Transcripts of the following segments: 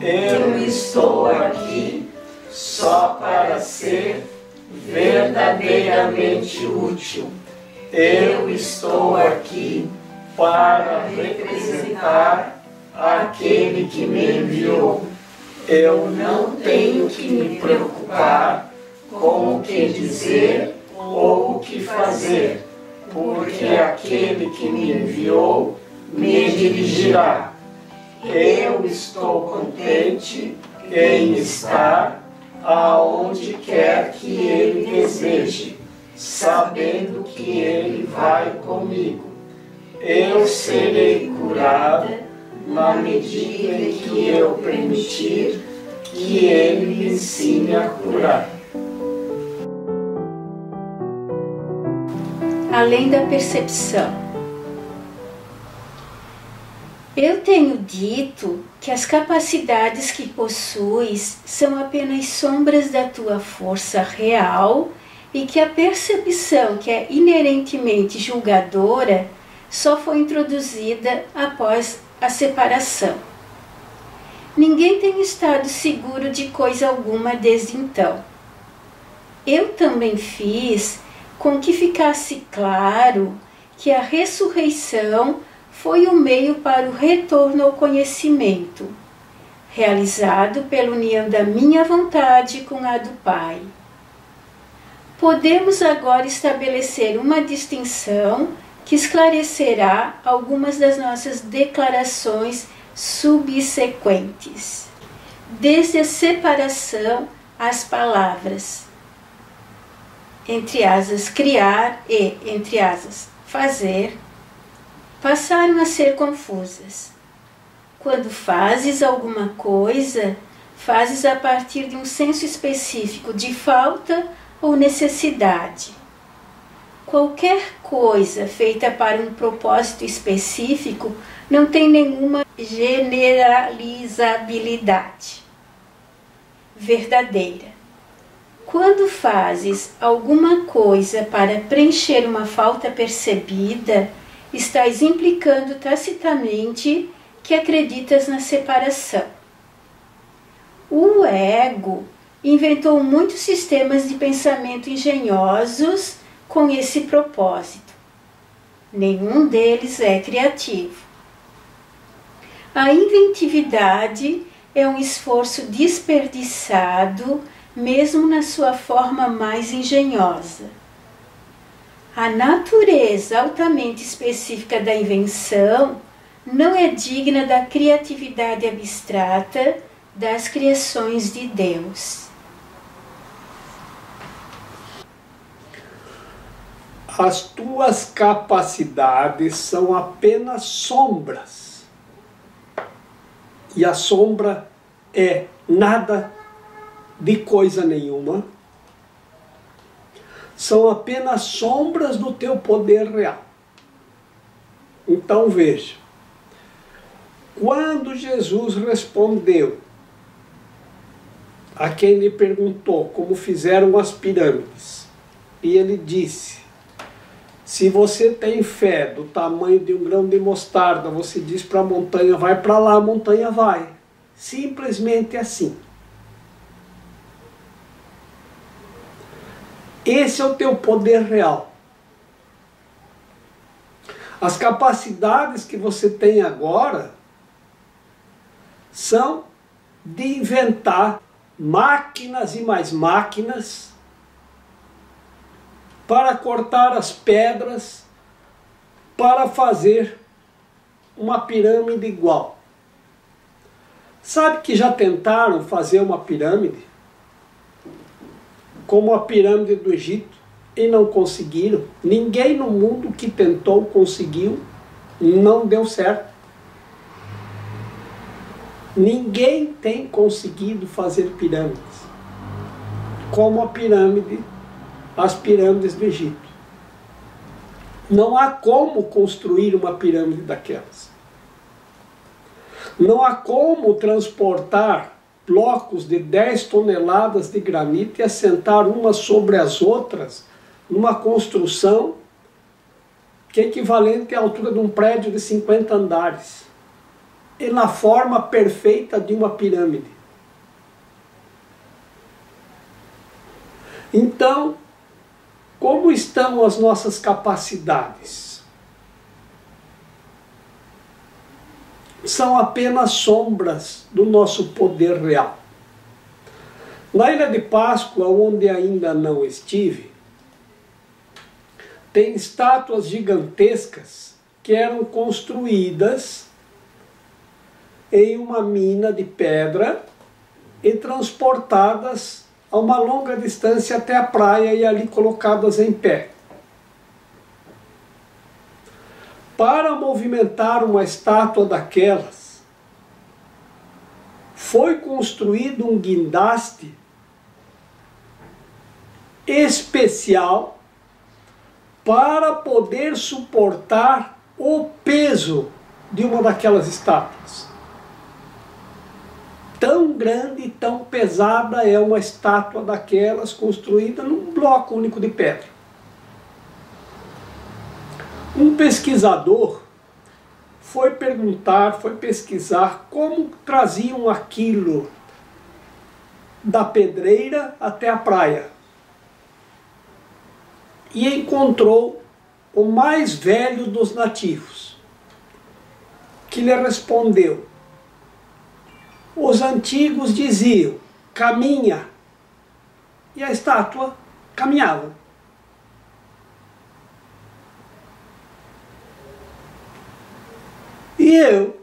Eu estou aqui só para ser verdadeiramente útil. Eu estou aqui para representar aquele que me enviou. Eu não tenho que me preocupar com o que dizer ou o que fazer, porque aquele que me enviou me dirigirá. Eu estou contente em estar aonde quer que Ele deseje, sabendo que Ele vai comigo. Eu serei curada na medida em que eu permitir que Ele me ensine a curar. Além da percepção. Eu tenho dito que as capacidades que possuis são apenas sombras da tua força real e que a percepção, que é inerentemente julgadora, só foi introduzida após a separação. Ninguém tem estado seguro de coisa alguma desde então. Eu também fiz com que ficasse claro que a ressurreição foi o meio para o retorno ao conhecimento, realizado pela união da minha vontade com a do Pai. Podemos agora estabelecer uma distinção que esclarecerá algumas das nossas declarações subsequentes. Desde a separação, as palavras, entre aspas, criar e, entre aspas, fazer, passaram a ser confusas. Quando fazes alguma coisa, fazes a partir de um senso específico de falta ou necessidade. Qualquer coisa feita para um propósito específico não tem nenhuma generalizabilidade verdadeira. Quando fazes alguma coisa para preencher uma falta percebida, estás implicando tacitamente que acreditas na separação. O ego inventou muitos sistemas de pensamento engenhosos com esse propósito. Nenhum deles é criativo. A inventividade é um esforço desperdiçado, mesmo na sua forma mais engenhosa. A natureza altamente específica da invenção não é digna da criatividade abstrata das criações de Deus. As tuas capacidades são apenas sombras. E a sombra é nada de coisa nenhuma. São apenas sombras do teu poder real. Então veja, quando Jesus respondeu a quem lhe perguntou como fizeram as pirâmides, e ele disse: se você tem fé do tamanho de um grão de mostarda, você diz para a montanha, vai para lá, a montanha vai. Simplesmente assim. Esse é o teu poder real. As capacidades que você tem agora são de inventar máquinas e mais máquinas para cortar as pedras, para fazer uma pirâmide igual. Sabe que já tentaram fazer uma pirâmide, como a pirâmide do Egito, e não conseguiram? Ninguém no mundo que tentou conseguiu, não deu certo. Ninguém tem conseguido fazer pirâmides como as pirâmides do Egito. Não há como construir uma pirâmide daquelas. Não há como transportar blocos de 10 toneladas de granito e assentar umas sobre as outras numa construção que é equivalente à altura de um prédio de 50 andares. e na forma perfeita de uma pirâmide. Então, como estão as nossas capacidades? São apenas sombras do nosso poder real. Na Ilha de Páscoa, onde ainda não estive, tem estátuas gigantescas que eram construídas em uma mina de pedra e transportadas a uma longa distância até a praia e ali colocadas em pé. Para movimentar uma estátua daquelas, foi construído um guindaste especial para poder suportar o peso de uma daquelas estátuas. Tão grande e tão pesada é uma estátua daquelas construída num bloco único de pedra. Um pesquisador foi pesquisar como traziam aquilo da pedreira até a praia. E encontrou o mais velho dos nativos, que lhe respondeu: os antigos diziam, caminha, e a estátua caminhava. E eu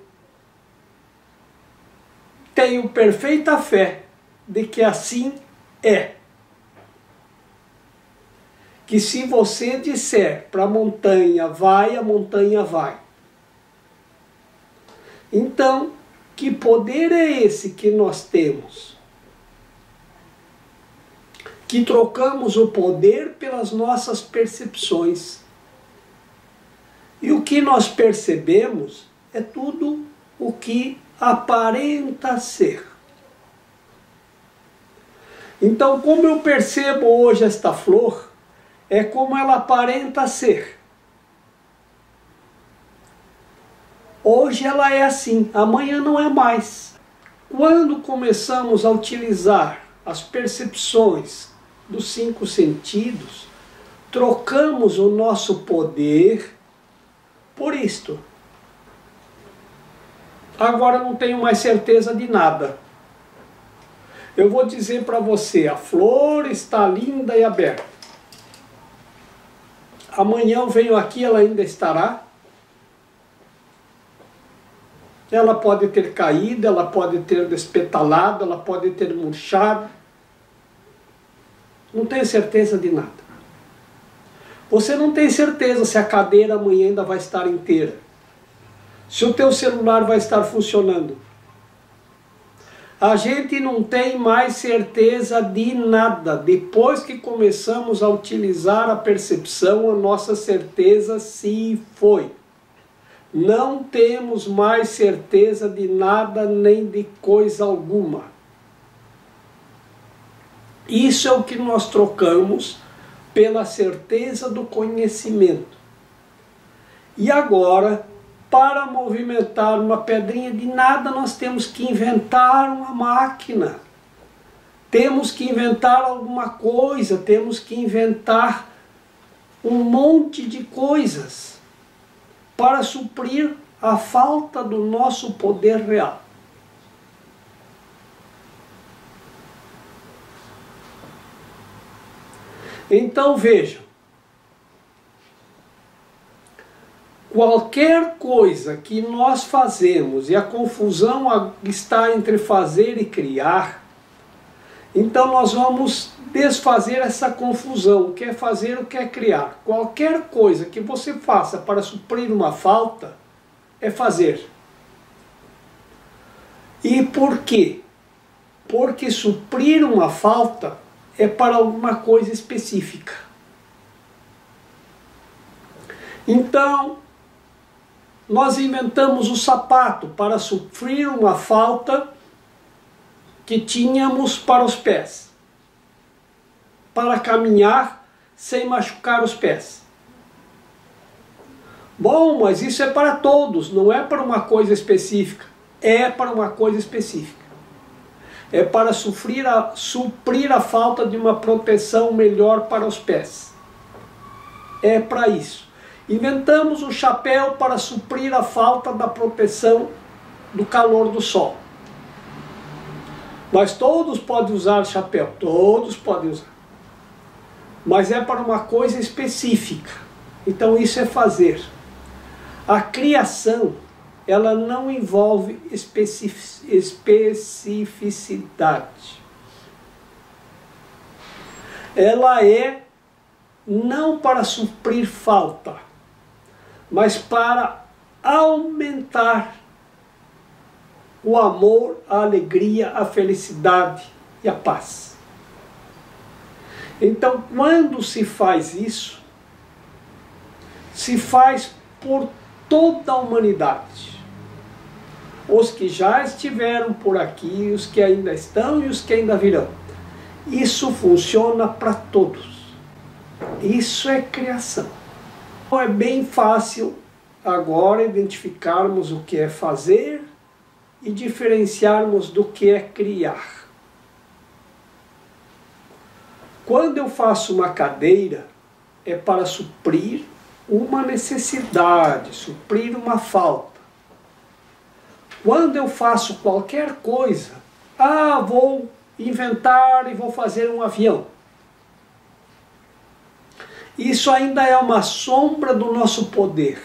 tenho perfeita fé de que assim é. Que se você disser para a montanha vai, a montanha vai. Então, que poder é esse que nós temos? Que trocamos o poder pelas nossas percepções. E o que nós percebemos é tudo o que aparenta ser. Então, como eu percebo hoje esta flor, é como ela aparenta ser. Hoje ela é assim, amanhã não é mais. Quando começamos a utilizar as percepções dos 5 sentidos, trocamos o nosso poder por isto. Agora não tenho mais certeza de nada. Eu vou dizer para você, a flor está linda e aberta. Amanhã eu venho aqui, ela ainda estará. Ela pode ter caído, ela pode ter despetalado, ela pode ter murchado. Não tenho certeza de nada. Você não tem certeza se a cadeira amanhã ainda vai estar inteira. Se o teu celular vai estar funcionando. A gente não tem mais certeza de nada. Depois que começamos a utilizar a percepção, a nossa certeza se foi. Não temos mais certeza de nada nem de coisa alguma. Isso é o que nós trocamos pela certeza do conhecimento. E agora, para movimentar uma pedrinha de nada, nós temos que inventar uma máquina. Temos que inventar alguma coisa, temos que inventar um monte de coisas para suprir a falta do nosso poder real. Então vejam, qualquer coisa que nós fazemos e a confusão está entre fazer e criar, então nós vamos desfazer essa confusão, o que é fazer, o que é criar. Qualquer coisa que você faça para suprir uma falta é fazer. E por quê? Porque suprir uma falta é para alguma coisa específica. Então, nós inventamos o sapato para suprir uma falta que tínhamos para os pés, para caminhar sem machucar os pés. Bom, mas isso é para todos, não é para uma coisa específica. é para uma coisa específica. É para suprir a falta de uma proteção melhor para os pés. É para isso. Inventamos o chapéu para suprir a falta da proteção do calor do sol. Mas todos podem usar chapéu, todos podem usar. Mas é para uma coisa específica. Então isso é fazer. A criação, ela não envolve especificidade. Ela é não para suprir falta, mas para aumentar o amor, a alegria, a felicidade e a paz. Então, quando se faz isso, se faz por toda a humanidade. Os que já estiveram por aqui, os que ainda estão e os que ainda virão. Isso funciona para todos. Isso é criação. Então é bem fácil agora identificarmos o que é fazer e diferenciarmos do que é criar. Quando eu faço uma cadeira, é para suprir uma necessidade, suprir uma falta. Quando eu faço qualquer coisa, vou inventar e vou fazer um avião. Isso ainda é uma sombra do nosso poder,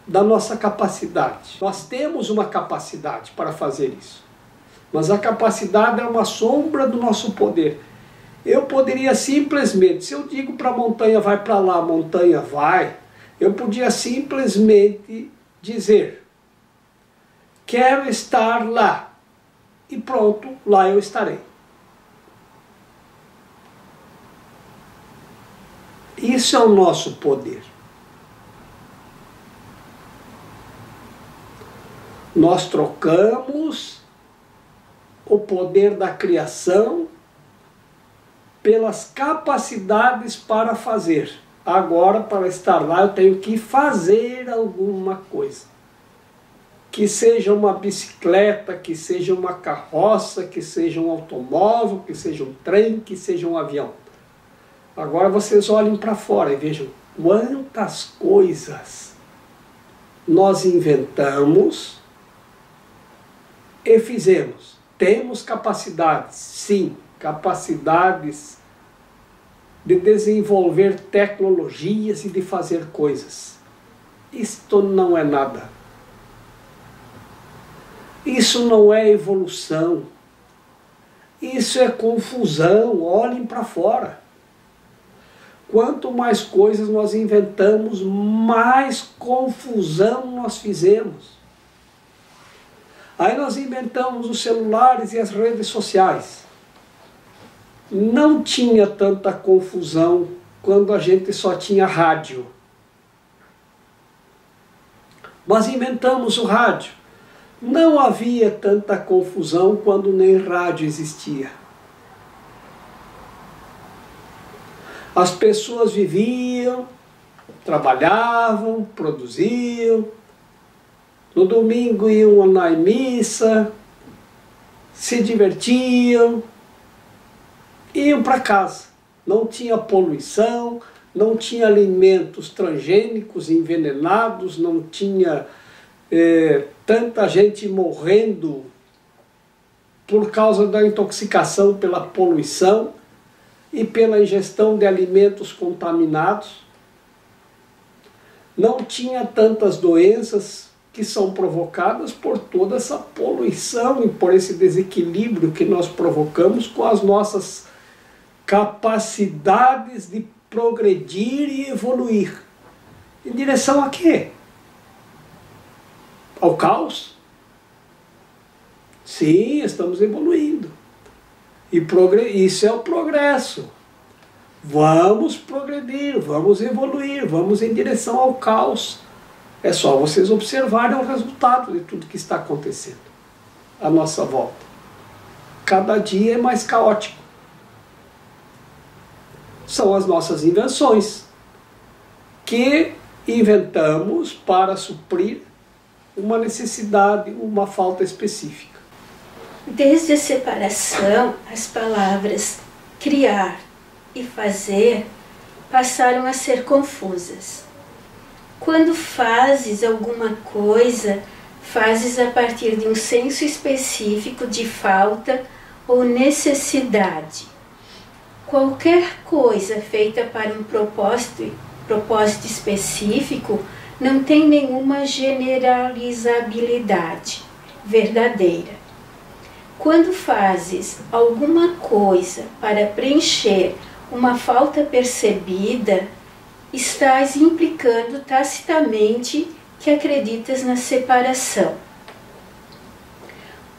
da nossa capacidade. Nós temos uma capacidade para fazer isso, mas a capacidade é uma sombra do nosso poder. Eu poderia simplesmente, se eu digo para a montanha vai para lá, a montanha vai, eu podia simplesmente dizer, quero estar lá, e pronto, lá eu estarei. Isso é o nosso poder. Nós trocamos o poder da criação pelas capacidades para fazer. Agora, para estar lá, eu tenho que fazer alguma coisa. Que seja uma bicicleta, que seja uma carroça, que seja um automóvel, que seja um trem, que seja um avião. Agora vocês olhem para fora e vejam quantas coisas nós inventamos e fizemos. Temos capacidades, sim, capacidades de desenvolver tecnologias e de fazer coisas. Isto não é nada. Isso não é evolução. Isso é confusão. Olhem para fora. Quanto mais coisas nós inventamos, mais confusão nós fizemos. Aí nós inventamos os celulares e as redes sociais. Não tinha tanta confusão quando a gente só tinha rádio. Nós inventamos o rádio. Não havia tanta confusão quando nem rádio existia. As pessoas viviam, trabalhavam, produziam. No domingo iam na missa, se divertiam, iam para casa. Não tinha poluição, não tinha alimentos transgênicos, envenenados, não tinha tanta gente morrendo por causa da intoxicação pela poluição e pela ingestão de alimentos contaminados. Não tinha tantas doenças que são provocadas por toda essa poluição e por esse desequilíbrio que nós provocamos com as nossas capacidades de progredir e evoluir. Em direção a quê? Ao caos? Sim, estamos evoluindo. E isso é o progresso. Vamos progredir, vamos evoluir, vamos em direção ao caos. É só vocês observarem o resultado de tudo que está acontecendo à nossa volta. Cada dia é mais caótico. São as nossas invenções que inventamos para suprir uma necessidade, uma falta específica. Desde a separação, as palavras criar e fazer passaram a ser confusas. Quando fazes alguma coisa, fazes a partir de um senso específico de falta ou necessidade. Qualquer coisa feita para um propósito específico não tem nenhuma generalizabilidade verdadeira. Quando fazes alguma coisa para preencher uma falta percebida, estás implicando tacitamente que acreditas na separação.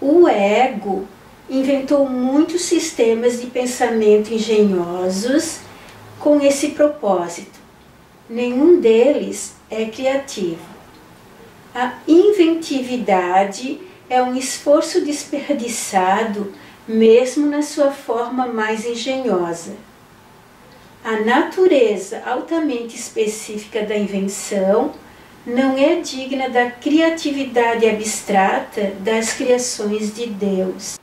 O ego inventou muitos sistemas de pensamento engenhosos com esse propósito. Nenhum deles é criativo. A inventividade é um esforço desperdiçado, mesmo na sua forma mais engenhosa. A natureza altamente específica da invenção não é digna da criatividade abstrata das criações de Deus.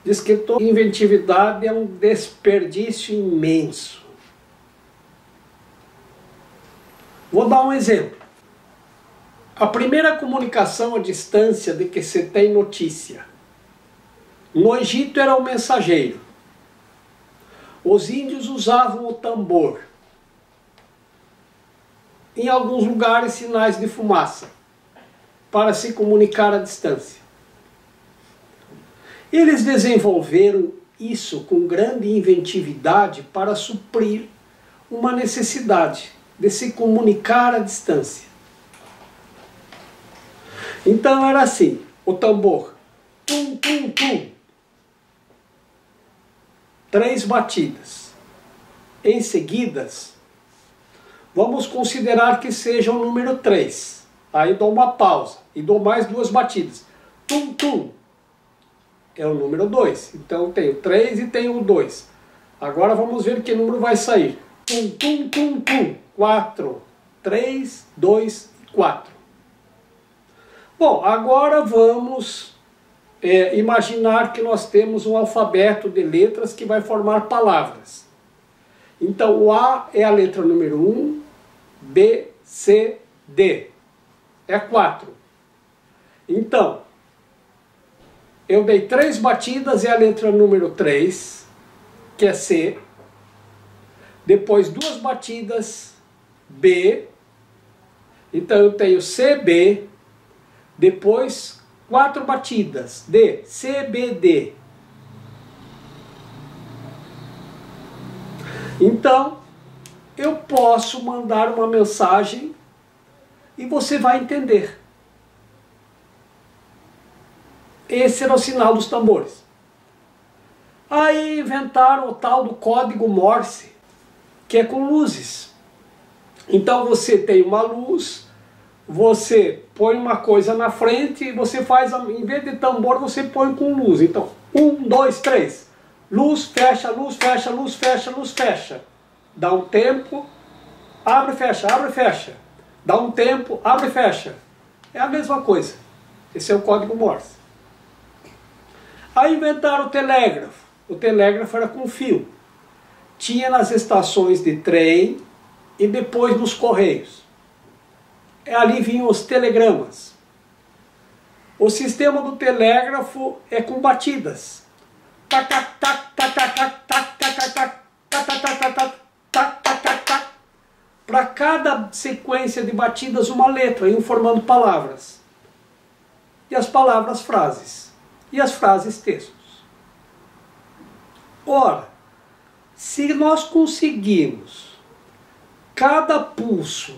Diz que toda inventividade é um desperdício imenso. Vou dar um exemplo. A primeira comunicação à distância de que se tem notícia. No Egito era o mensageiro. Os índios usavam o tambor. Em alguns lugares, sinais de fumaça, para se comunicar à distância. Eles desenvolveram isso com grande inventividade para suprir uma necessidade de se comunicar à distância. Então era assim, o tambor, tum, tum, tum, 3 batidas. Em seguidas, vamos considerar que seja o número 3. Aí dou uma pausa e dou mais 2 batidas. Tum, tum. É o número 2. Então eu tenho 3 e tenho o 2. Agora vamos ver que número vai sair. Tum, tum, tum, tum. 4, 3, 2 e 4. Bom, agora vamos imaginar que nós temos um alfabeto de letras que vai formar palavras. Então o A é a letra número 1, B, C, D. É 4. Então, eu dei 3 batidas, é a letra número 3, que é C. Depois 2 batidas, B. Então eu tenho CB. Depois 4 batidas, D, CBD. Então, eu posso mandar uma mensagem e você vai entender. Esse era o sinal dos tambores. Aí inventaram o tal do código Morse, que é com luzes. Então você tem uma luz, você põe uma coisa na frente e você faz, em vez de tambor, você põe com luz. Então, 1, 2, 3. Luz, fecha, luz, fecha, luz, fecha, luz, fecha. Dá um tempo, abre, fecha, abre, fecha. Dá um tempo, abre, fecha. É a mesma coisa. Esse é o código Morse. Aí inventaram o telégrafo. O telégrafo era com fio. Tinha nas estações de trem e depois nos correios. Ali vinham os telegramas. O sistema do telégrafo é com batidas. Para cada sequência de batidas, uma letra, iam formando palavras. E as palavras, frases. E as frases, textos. Ora, se nós conseguimos cada pulso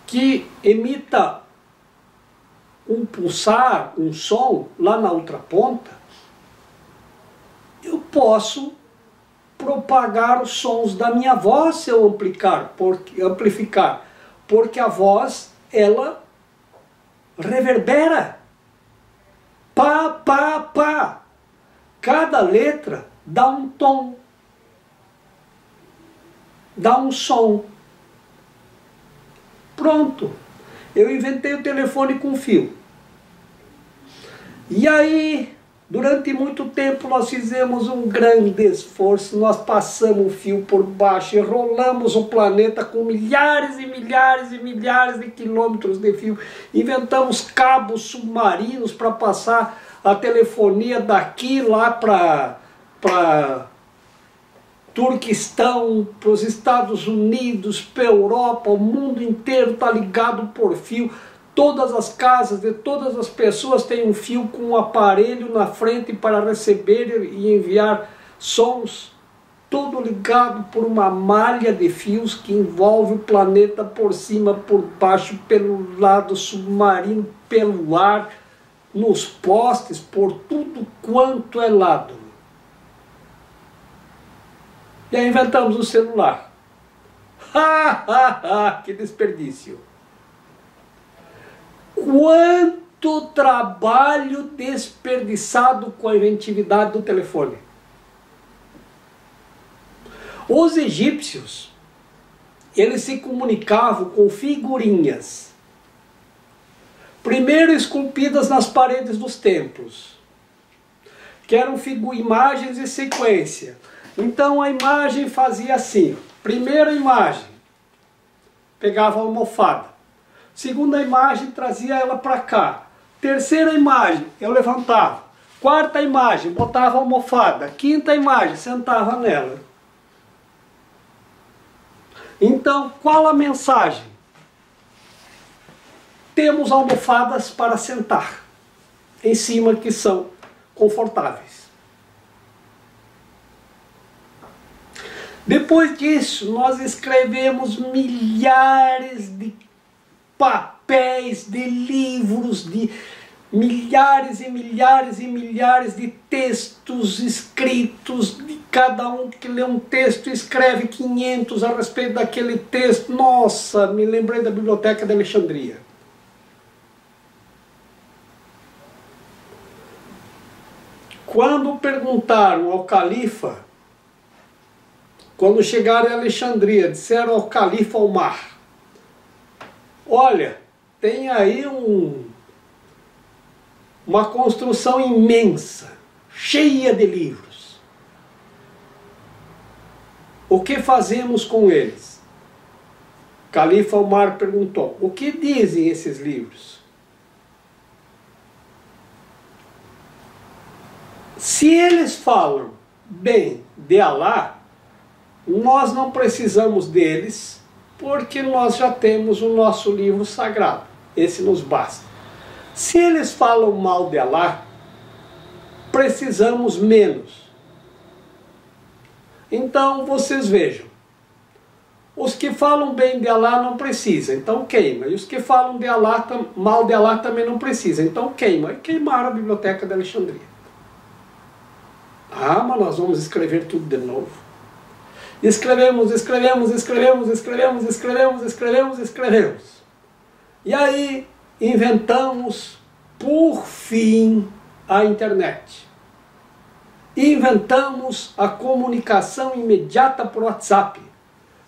que emita um pulsar, um som, lá na outra ponta, eu posso propagar os sons da minha voz se eu amplificar, porque a voz, ela reverbera. Pá, pá, pá. Cada letra dá um tom, dá um som. Pronto, eu inventei o telefone com fio. E aí, durante muito tempo nós fizemos um grande esforço, nós passamos o fio por baixo e rolamos o planeta com milhares e milhares e milhares de quilômetros de fio. Inventamos cabos submarinos para passar a telefonia daqui lá para Turquestão, para os Estados Unidos, para a Europa, o mundo inteiro está ligado por fio. Todas as casas de todas as pessoas têm um fio com um aparelho na frente para receber e enviar sons. Tudo ligado por uma malha de fios que envolve o planeta por cima, por baixo, pelo lado submarino, pelo ar, nos postes, por tudo quanto é lado. E aí inventamos o celular. Que desperdício! Quanto trabalho desperdiçado com a inventividade do telefone. Os egípcios, eles se comunicavam com figurinhas, primeiro esculpidas nas paredes dos templos, que eram imagens em sequência. Então a imagem fazia assim, primeira imagem, pegava a almofada. Segunda imagem, trazia ela para cá. Terceira imagem, eu levantava. Quarta imagem, botava a almofada. Quinta imagem, sentava nela. Então, qual a mensagem? Temos almofadas para sentar em cima que são confortáveis. Depois disso, nós escrevemos milhares de papéis, de livros, de milhares e milhares e milhares de textos escritos, de cada um que lê um texto escreve 500 a respeito daquele texto. Nossa, me lembrei da Biblioteca de Alexandria. Quando perguntaram ao califa, quando chegaram em Alexandria, disseram ao califa Omar: olha, tem aí uma construção imensa, cheia de livros. O que fazemos com eles? Califa Omar perguntou: o que dizem esses livros? Se eles falam bem de Alá, nós não precisamos deles, porque nós já temos o nosso livro sagrado. Esse nos basta. Se eles falam mal de Alá, precisamos menos. Então vocês vejam, os que falam bem de Alá não precisam, então queima. E os que falam de Alá, mal de Alá também não precisam, então queima. E queimaram a Biblioteca de Alexandria. Ah, mas nós vamos escrever tudo de novo. Escrevemos. E aí inventamos, por fim, a internet. Inventamos a comunicação imediata por WhatsApp,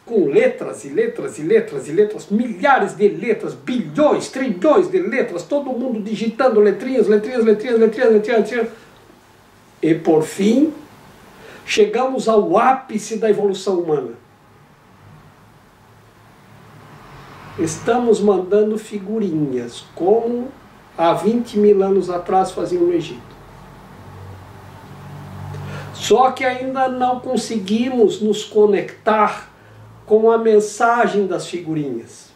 com letras e letras e letras e letras, milhares de letras, bilhões, trilhões de letras, todo mundo digitando letrinhas. E por fim, chegamos ao ápice da evolução humana. Estamos mandando figurinhas, como há 20 mil anos atrás faziam no Egito. Só que ainda não conseguimos nos conectar com a mensagem das figurinhas.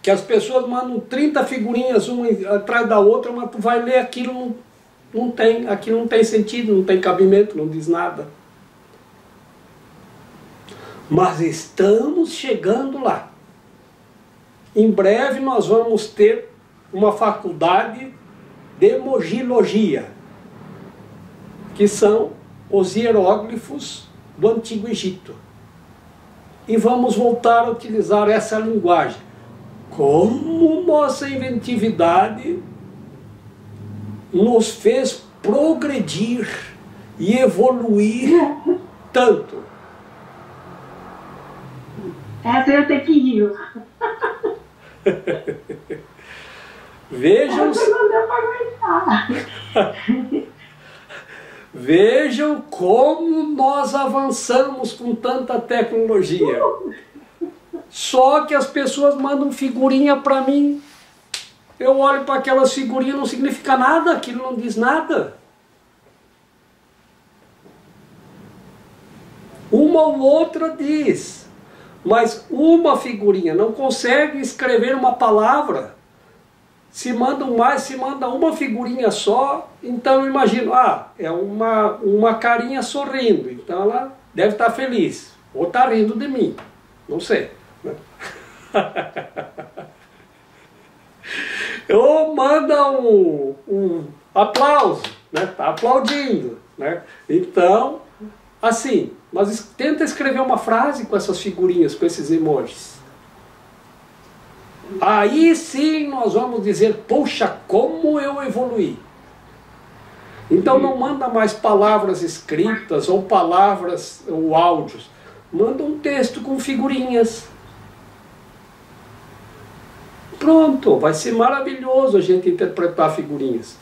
Que as pessoas mandam 30 figurinhas uma atrás da outra, mas tu vai ler aquilo, aquilo não tem sentido, não tem cabimento, não diz nada. Mas estamos chegando lá. Em breve nós vamos ter uma faculdade de emojilogia, que são os hieróglifos do Antigo Egito. E vamos voltar a utilizar essa linguagem. Como nossa inventividade nos fez progredir e evoluir tanto. Essa eu tenho que ir. Vejam, não deu para aguentar. vejam como nós avançamos com tanta tecnologia. Só que as pessoas mandam figurinha para mim. Eu olho para aquelas figurinhas, não significa nada, aquilo não diz nada. Uma ou outra diz, mas uma figurinha não consegue escrever uma palavra. Se mandam mais, se manda uma figurinha só, então eu imagino, é uma carinha sorrindo, então ela deve estar feliz, ou está rindo de mim, não sei. Ou manda um aplauso, né? Está aplaudindo, né? Então, assim, mas tenta escrever uma frase com essas figurinhas, com esses emojis. Aí sim nós vamos dizer, poxa, como eu evoluí. Então não manda mais palavras escritas ou palavras ou áudios. Manda um texto com figurinhas. Pronto, vai ser maravilhoso a gente interpretar figurinhas.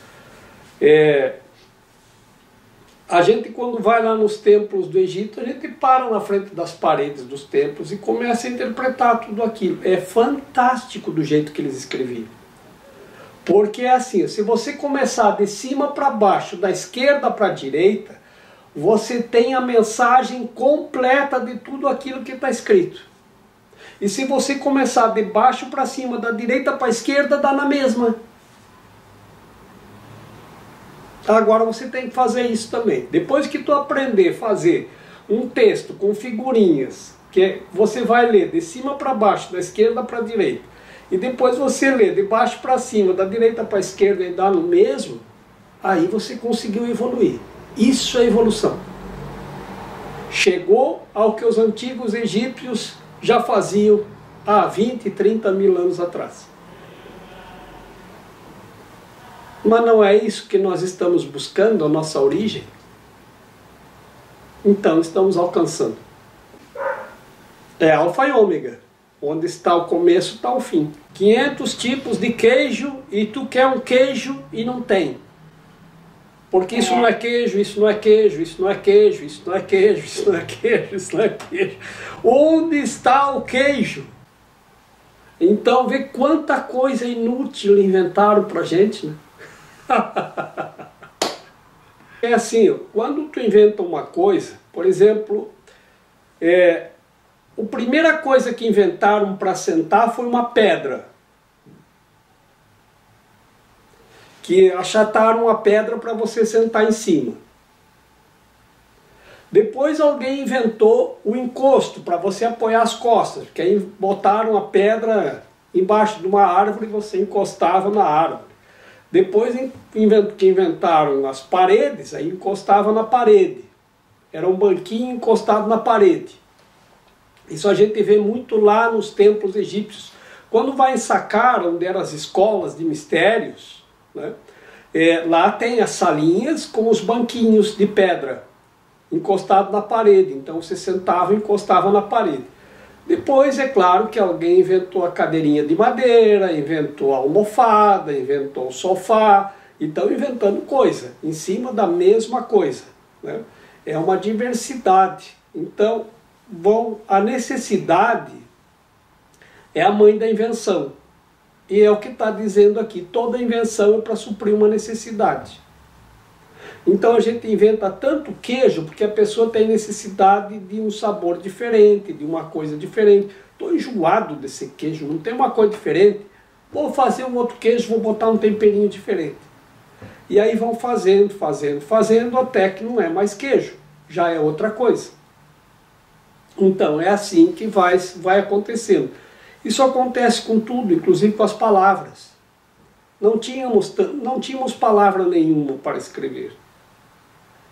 A gente, quando vai lá nos templos do Egito, a gente para na frente das paredes dos templos e começa a interpretar tudo aquilo. É fantástico do jeito que eles escreviam. Porque é assim, se você começar de cima para baixo, da esquerda para a direita, você tem a mensagem completa de tudo aquilo que está escrito. E se você começar de baixo para cima, da direita para a esquerda, dá na mesma. Agora você tem que fazer isso também. Depois que tu aprender a fazer um texto com figurinhas, que você vai ler de cima para baixo, da esquerda para a direita, e depois você lê de baixo para cima, da direita para a esquerda e dá no mesmo, aí você conseguiu evoluir. Isso é evolução. Chegou ao que os antigos egípcios já faziam há 20, 30 mil anos atrás. Mas não é isso que nós estamos buscando, a nossa origem? Então estamos alcançando. É alfa e ômega. Onde está o começo, está o fim. 500 tipos de queijo e tu quer um queijo e não tem. Porque isso não é queijo, isso não é queijo, isso não é queijo, isso não é queijo, isso não é queijo, isso não é queijo. Onde está o queijo? Então vê quanta coisa inútil inventaram pra gente, né? É assim, quando tu inventa uma coisa, por exemplo, a primeira coisa que inventaram para sentar foi uma pedra. Que achataram a pedra para você sentar em cima. Depois alguém inventou o encosto para você apoiar as costas, que aí botaram a pedra embaixo de uma árvore e você encostava na árvore. Depois que inventaram as paredes, aí encostava na parede. Era um banquinho encostado na parede. Isso a gente vê muito lá nos templos egípcios. Quando vai em Saqqara, onde eram as escolas de mistérios, né? Lá tem as salinhas com os banquinhos de pedra encostado na parede. Então você sentava e encostava na parede. Depois é claro que alguém inventou a cadeirinha de madeira, inventou a almofada, inventou o sofá. E estão inventando coisa em cima da mesma coisa, né? É uma diversidade. Então a necessidade é a mãe da invenção. E é o que está dizendo aqui, toda invenção é para suprir uma necessidade. Então a gente inventa tanto queijo porque a pessoa tem necessidade de um sabor diferente, de uma coisa diferente. Estou enjoado desse queijo, não tem uma coisa diferente. Vou fazer um outro queijo, vou botar um temperinho diferente. E aí vão fazendo, até que não é mais queijo, já é outra coisa. Então é assim que vai acontecendo. Isso acontece com tudo, inclusive com as palavras. Não tínhamos palavra nenhuma para escrever.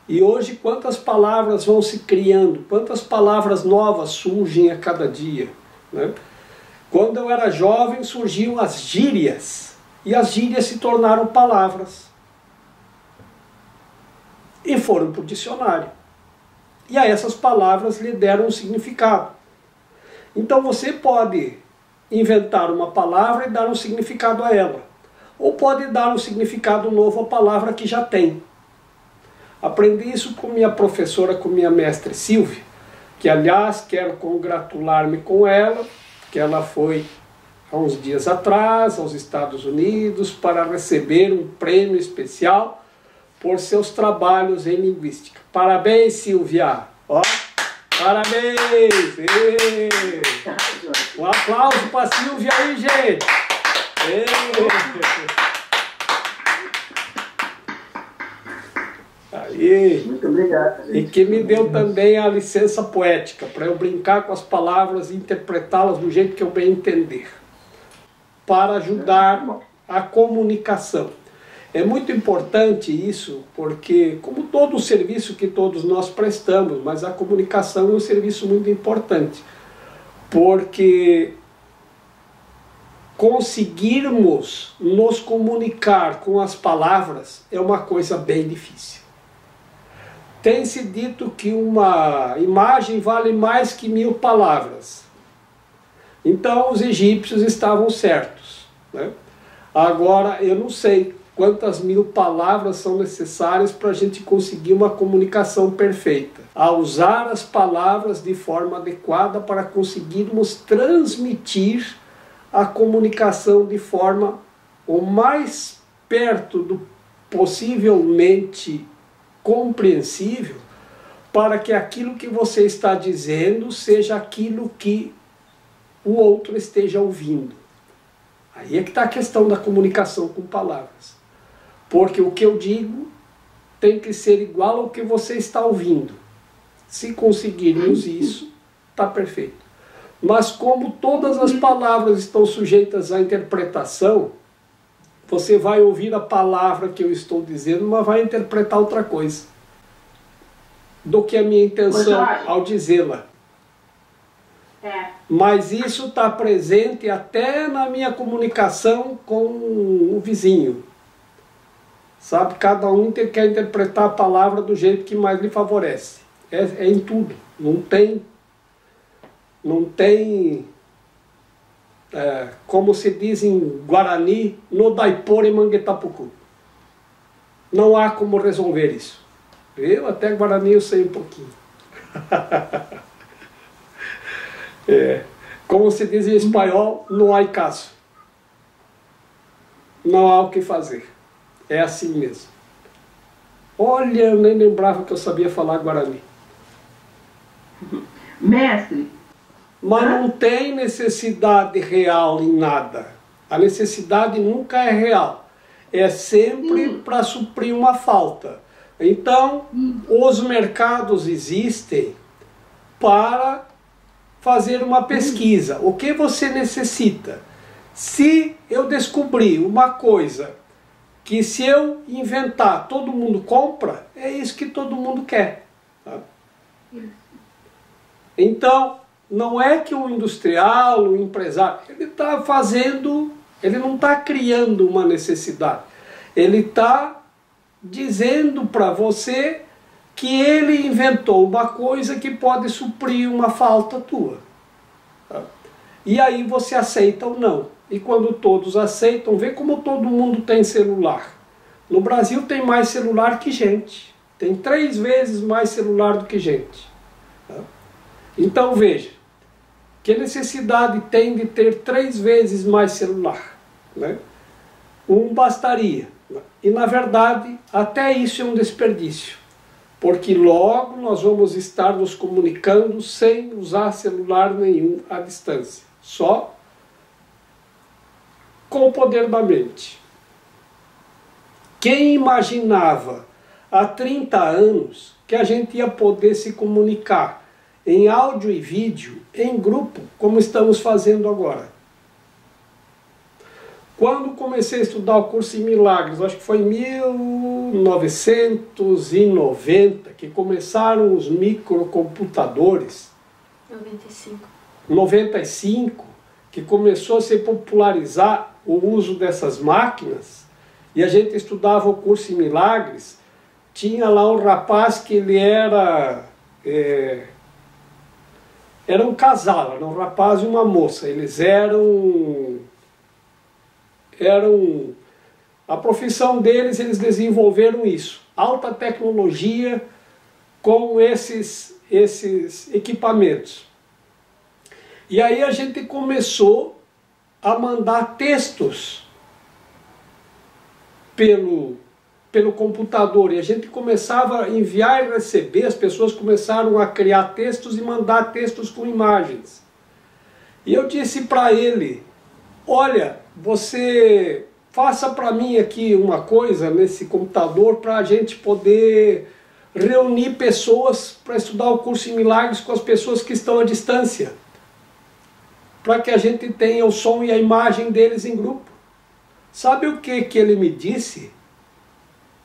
E hoje quantas palavras vão se criando, quantas palavras novas surgem a cada dia, né? Quando eu era jovem surgiam as gírias, e as gírias se tornaram palavras. E foram para o dicionário. E a essas palavras lhe deram um significado. Então você pode inventar uma palavra e dar um significado a ela. Ou pode dar um significado novo à palavra que já tem. Aprendi isso com minha professora, com minha mestre Silvia, que aliás quero congratular-me com ela, que ela foi há uns dias atrás aos Estados Unidos para receber um prêmio especial por seus trabalhos em linguística. Parabéns, Silvia! Ó, parabéns! Um aplauso para a Silvia aí, gente! Aí. Muito obrigado. E que me deu também a licença poética, para eu brincar com as palavras e interpretá-las do jeito que eu bem entender, para ajudar a comunicação. É muito importante isso, porque como todo o serviço que todos nós prestamos, mas a comunicação é um serviço muito importante, porque conseguirmos nos comunicar com as palavras é uma coisa bem difícil. Tem-se dito que uma imagem vale mais que 1000 palavras. Então os egípcios estavam certos, né? Agora eu não sei quantas 1000 palavras são necessárias para a gente conseguir uma comunicação perfeita. A usar as palavras de forma adequada para conseguirmos transmitir a comunicação de forma o mais perto do possivelmente compreensível, para que aquilo que você está dizendo seja aquilo que o outro esteja ouvindo. Aí é que está a questão da comunicação com palavras. Porque o que eu digo tem que ser igual ao que você está ouvindo. Se conseguirmos isso, está perfeito. Mas como todas as palavras estão sujeitas à interpretação, você vai ouvir a palavra que eu estou dizendo, mas vai interpretar outra coisa do que a minha intenção ao dizê-la. Mas isso está presente até na minha comunicação com o vizinho. Sabe, cada um quer interpretar a palavra do jeito que mais lhe favorece. É em tudo. Não tem como se diz em Guarani, no daipore manguetapucu. Não há como resolver isso. Eu até Guarani eu sei um pouquinho. Como se diz em espanhol, não há caso. Não há o que fazer. É assim mesmo. Olha, eu nem lembrava que eu sabia falar Guarani. Mestre, mas não tem necessidade real em nada. A necessidade nunca é real. É sempre para suprir uma falta. Então, os mercados existem para fazer uma pesquisa. O que você necessita? Se eu descobrir uma coisa que se eu inventar todo mundo compra, é isso que todo mundo quer. Tá? Então, não é que o industrial, o empresário, ele está fazendo, ele não está criando uma necessidade. Ele está dizendo para você que ele inventou uma coisa que pode suprir uma falta tua. Tá? E aí você aceita ou não. E quando todos aceitam, vê como todo mundo tem celular. No Brasil tem mais celular que gente. Tem 3 vezes mais celular do que gente. Tá? Então veja, que necessidade tem de ter 3 vezes mais celular? Né? Um bastaria. E na verdade, até isso é um desperdício. Porque logo nós vamos estar nos comunicando sem usar celular nenhum à distância. Só com o poder da mente. Quem imaginava há 30 anos que a gente ia poder se comunicar em áudio e vídeo, em grupo, como estamos fazendo agora? Quando comecei a estudar o curso em Milagres, acho que foi em 1990, que começaram os microcomputadores. 95, que começou a se popularizar o uso dessas máquinas, e a gente estudava o curso em Milagres. Tinha lá um rapaz que ele era Era um casal, era um rapaz e uma moça. Eles eram a profissão deles, eles desenvolveram isso. Alta tecnologia com esses equipamentos. E aí a gente começou a mandar textos pelo computador, e a gente começava a enviar e receber, as pessoas começaram a criar textos e mandar textos com imagens. E eu disse para ele, olha, você faça para mim aqui uma coisa nesse computador para a gente poder reunir pessoas para estudar o curso em milagres com as pessoas que estão à distância, para que a gente tenha o som e a imagem deles em grupo. Sabe o que ele me disse?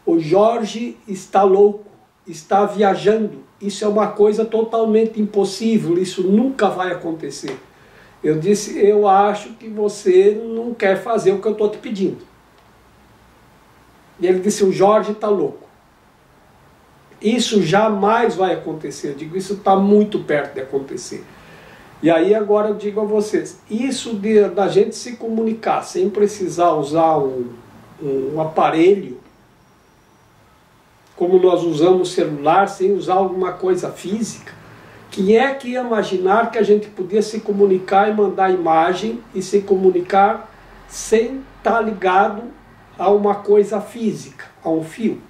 O Jorge está louco, está viajando, isso é uma coisa totalmente impossível, isso nunca vai acontecer. Eu disse, eu acho que você não quer fazer o que eu estou te pedindo. E ele disse, o Jorge está louco. Isso jamais vai acontecer. Eu digo, isso está muito perto de acontecer. E aí agora eu digo a vocês, isso da gente se comunicar sem precisar usar um aparelho, como nós usamos o celular, sem usar alguma coisa física, quem é que ia imaginar que a gente podia se comunicar e mandar imagem e se comunicar sem estar ligado a uma coisa física, a um fio?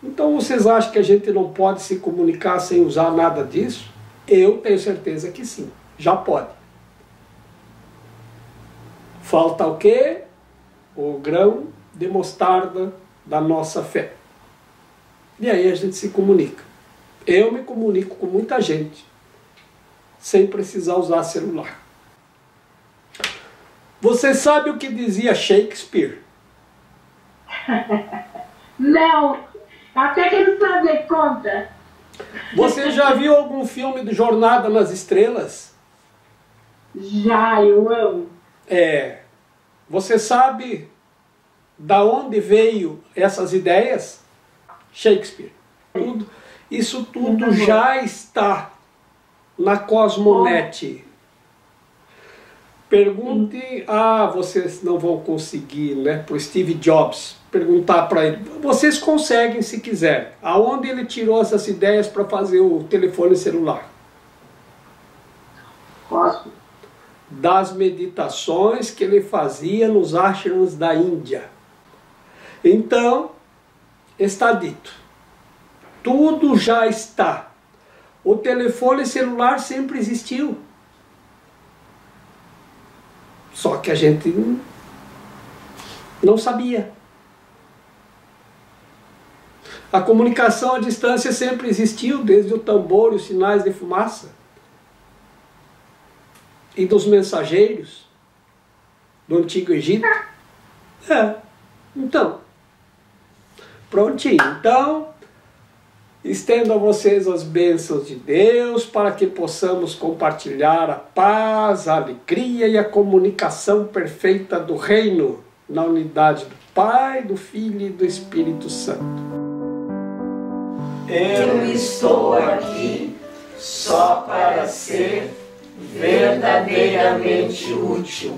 Então vocês acham que a gente não pode se comunicar sem usar nada disso? Eu tenho certeza que sim, já pode. Falta o quê? O grão de mostarda da nossa fé. E aí a gente se comunica. Eu me comunico com muita gente sem precisar usar celular. Você sabe o que dizia Shakespeare? Não, até que não saber, conta. Você já viu algum filme do Jornada nas Estrelas? Já, eu amo. Você sabe da onde veio essas ideias? Shakespeare. Isso tudo já está na Cosmonet. Pergunte, vocês não vão conseguir, né, para o Steve Jobs, perguntar para ele. Vocês conseguem se quiserem. Aonde ele tirou essas ideias para fazer o telefone celular? Posso? Das meditações que ele fazia nos ashrams da Índia. Então, está dito. Tudo já está. O telefone celular sempre existiu. Só que a gente não sabia. A comunicação à distância sempre existiu, desde o tambor e os sinais de fumaça. E dos mensageiros do Antigo Egito. Então, prontinho. Então, estendo a vocês as bênçãos de Deus para que possamos compartilhar a paz, a alegria e a comunicação perfeita do reino na unidade do Pai, do Filho e do Espírito Santo. Eu estou aqui só para ser verdadeiramente útil.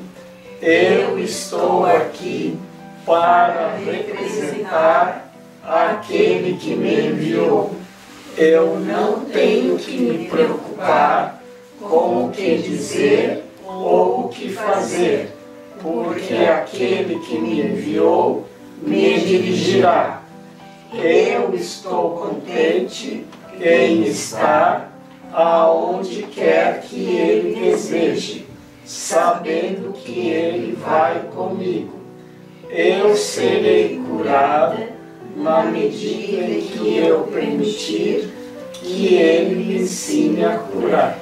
Eu estou aqui para representar aquele que me enviou. Eu não tenho que me preocupar com o que dizer ou o que fazer, porque aquele que me enviou me dirigirá. Eu estou contente em estar aonde quer que Ele deseje, sabendo que Ele vai comigo. Eu serei curada na medida em que eu permitir que Ele me ensine a curar.